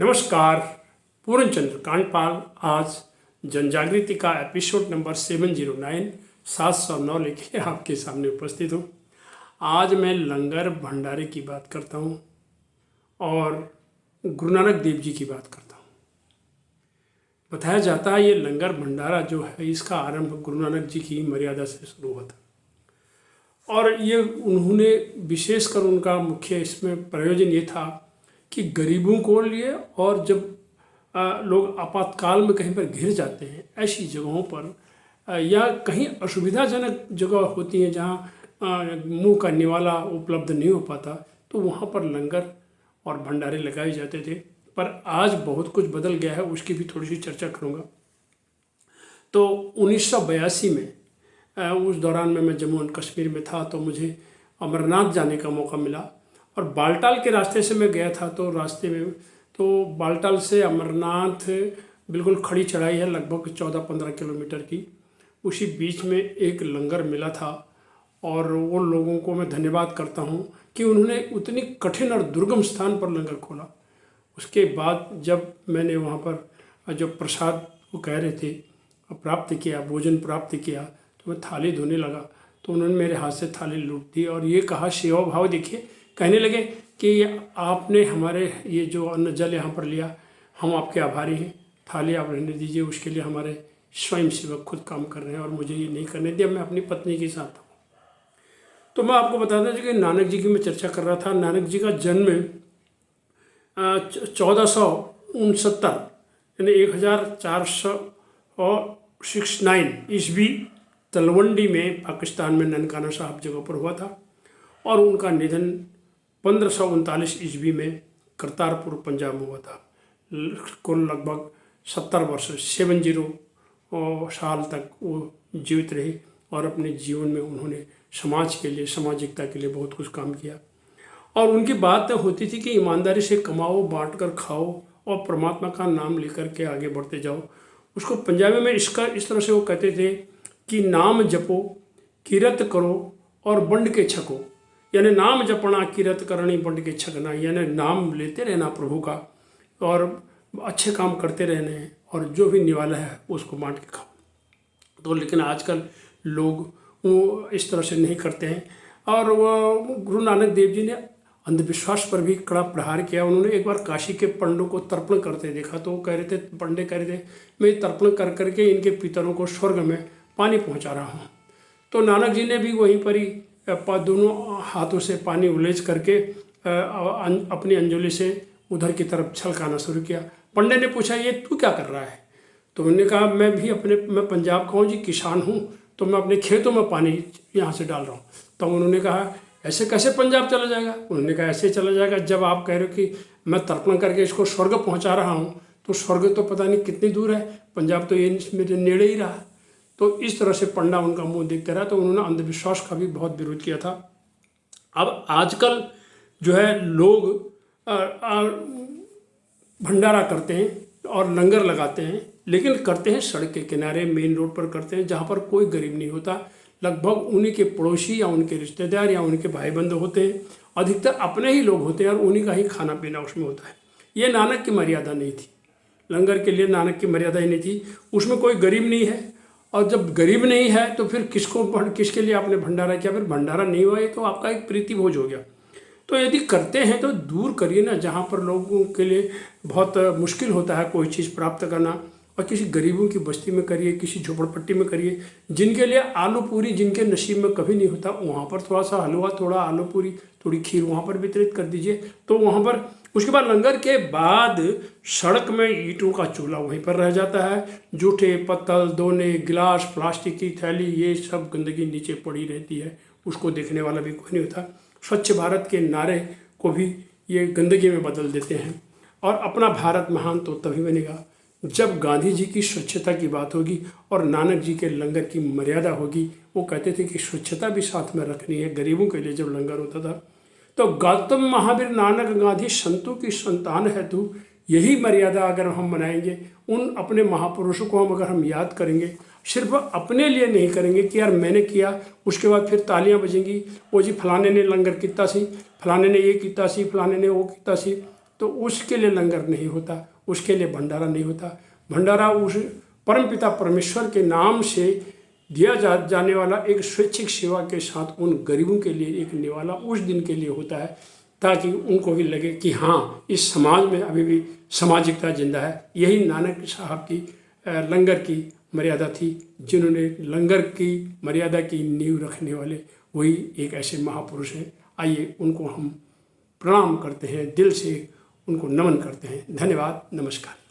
नमस्कार। पूर्णचंद्र कांडपाल आज जनजागृति का एपिसोड नंबर 709 लेके आपके सामने उपस्थित हूँ। आज मैं लंगर भंडारे की बात करता हूँ और गुरु नानक देव जी की बात करता हूँ। बताया जाता है ये लंगर भंडारा जो है इसका आरंभ गुरु नानक जी की मर्यादा से शुरू हुआ था और ये उन्होंने विशेषकर उनका मुख्य इसमें प्रयोजन ये था कि गरीबों को लिए और जब लोग आपातकाल में कहीं पर घिर जाते हैं ऐसी जगहों पर या कहीं असुविधाजनक जगह होती हैं जहाँ मुंह का निवाला उपलब्ध नहीं हो पाता तो वहाँ पर लंगर और भंडारे लगाए जाते थे। पर आज बहुत कुछ बदल गया है, उसकी भी थोड़ी सी चर्चा करूँगा। तो 1982 में उस दौरान में मैं जम्मू एंड कश्मीर में था तो मुझे अमरनाथ जाने का मौका मिला और बालटाल के रास्ते से मैं गया था। तो रास्ते में तो बालटाल से अमरनाथ बिल्कुल खड़ी चढ़ाई है, लगभग 14-15 किलोमीटर की। उसी बीच में एक लंगर मिला था और वो लोगों को मैं धन्यवाद करता हूँ कि उन्होंने उतनी कठिन और दुर्गम स्थान पर लंगर खोला। उसके बाद जब मैंने वहाँ पर जो प्रसाद वो कह रहे थे प्राप्त किया, भोजन प्राप्त किया, तो मैं थाली धोने लगा तो उन्होंने मेरे हाथ से थाली लूट दी और ये कहा, सेवा भाव देखिए, कहने लगे कि आपने हमारे ये जो अन्न जल यहाँ पर लिया, हम आपके आभारी हैं, थाली आप रहने दीजिए, उसके लिए हमारे स्वयं सेवक खुद काम कर रहे हैं और मुझे ये नहीं करने दिया, मैं अपनी पत्नी के साथ हूँ। तो मैं आपको बताता हूँ कि नानक जी की मैं चर्चा कर रहा था। नानक जी का जन्म 1469 यानी 1469 ईस्वी तलवंडी में पाकिस्तान में ननकाना साहब जगह पर हुआ था और उनका निधन 1539 ईस्वी में करतारपुर पंजाब में हुआ था। कुल लगभग 70 वर्ष 70 साल तक वो जीवित रहे और अपने जीवन में उन्होंने समाज के लिए, सामाजिकता के लिए बहुत कुछ काम किया। और उनकी बात होती थी कि ईमानदारी से कमाओ, बांट कर खाओ और परमात्मा का नाम लेकर के आगे बढ़ते जाओ। उसको पंजाबी में इस तरह से वो कहते थे कि नाम जपो, किरत करो और बंड के छको। यानी नाम जपना, किरत करनी, बंड के छकना, यानी नाम लेते रहना प्रभु का और अच्छे काम करते रहने और जो भी निवाला है उसको बांट के खाओ। तो लेकिन आजकल लोग वो इस तरह से नहीं करते हैं और वो गुरु नानक देव जी ने अंधविश्वास पर भी कड़ा प्रहार किया। उन्होंने एक बार काशी के पंडों को तर्पण करते देखा तो वो कह रहे थे, पंडे कह रहे थे, मैं तर्पण कर करके इनके पितरों को स्वर्ग में पानी पहुंचा रहा हूं। तो नानक जी ने भी वहीं पर ही दोनों हाथों से पानी उलेच करके अपनी अंजलि से उधर की तरफ छलकाना शुरू किया। पंडे ने पूछा, ये तू क्या कर रहा है? तो उन्होंने कहा, मैं पंजाब का हूँ जी, किसान हूँ, तो मैं अपने खेतों में पानी यहाँ से डाल रहा हूँ। तो उन्होंने कहा, ऐसे कैसे पंजाब चला जाएगा? उन्होंने कहा, ऐसे चला जाएगा जब आप कह रहे हो कि मैं तर्पण करके इसको स्वर्ग पहुँचा रहा हूँ, तो स्वर्ग तो पता नहीं कितनी दूर है, पंजाब तो ये मेरे नेड़े ही रहा। तो इस तरह से पंडा उनका मुंह देखते रहा। तो उन्होंने अंधविश्वास का भी बहुत विरोध किया था। अब आजकल जो है लोग भंडारा करते हैं और लंगर लगाते हैं, लेकिन करते हैं सड़क के किनारे, मेन रोड पर करते हैं जहाँ पर कोई गरीब नहीं होता। लगभग उन्हीं के पड़ोसी या उनके रिश्तेदार या उनके भाई बंधु होते हैं, अधिकतर अपने ही लोग होते हैं और उन्हीं का ही खाना पीना उसमें होता है। ये नानक की मर्यादा नहीं थी, लंगर के लिए नानक की मर्यादा ही नहीं थी। उसमें कोई गरीब नहीं है और जब गरीब नहीं है तो फिर किसके लिए आपने भंडारा किया? फिर भंडारा नहीं हुआ, ये तो आपका एक प्रीति भोज हो गया। तो यदि करते हैं तो दूर करिए ना, जहाँ पर लोगों के लिए बहुत मुश्किल होता है कोई चीज़ प्राप्त करना, और किसी गरीबों की बस्ती में करिए, किसी झोपड़पट्टी में करिए, जिनके लिए आलू पूरी जिनके नसीब में कभी नहीं होता, वहाँ पर थोड़ा सा हलवा, थोड़ा आलू पूरी, थोड़ी खीर वहाँ पर वितरित कर दीजिए। तो वहाँ पर उसके बाद लंगर के बाद सड़क में ईंटों का चूल्हा वहीं पर रह जाता है। जूठे, पत्तल, दोने, गिलास, प्लास्टिक की थैली, ये सब गंदगी नीचे पड़ी रहती है, उसको देखने वाला भी कोई नहीं होता। स्वच्छ भारत के नारे को भी ये गंदगी में बदल देते हैं। और अपना भारत महान तो तभी बनेगा जब गांधी जी की स्वच्छता की बात होगी और नानक जी के लंगर की मर्यादा होगी। वो कहते थे कि स्वच्छता भी साथ में रखनी है। गरीबों के लिए जब लंगर होता था तो गौतम महावीर, नानक, गांधी संतों की संतान है तू, यही मर्यादा अगर हम बनाएंगे, उन अपने महापुरुषों को अगर हम याद करेंगे, सिर्फ अपने लिए नहीं करेंगे कि यार मैंने किया, उसके बाद फिर तालियां बजेंगी, वो जी फलाने ने लंगर किया सी, फलाने ने ये किया सी, फलाने ने वो किया सी, तो उसके लिए लंगर नहीं होता, उसके लिए भंडारा नहीं होता। भंडारा उस परमपिता परमेश्वर के नाम से दिया जाने वाला एक स्वैच्छिक सेवा के साथ उन गरीबों के लिए एक निवाला उस दिन के लिए होता है, ताकि उनको भी लगे कि हाँ, इस समाज में अभी भी सामाजिकता जिंदा है। यही नानक साहब की लंगर की मर्यादा थी। जिन्होंने लंगर की मर्यादा की नींव रखने वाले वही एक ऐसे महापुरुष हैं। आइए उनको हम प्रणाम करते हैं, दिल से उनको नमन करते हैं। धन्यवाद, नमस्कार।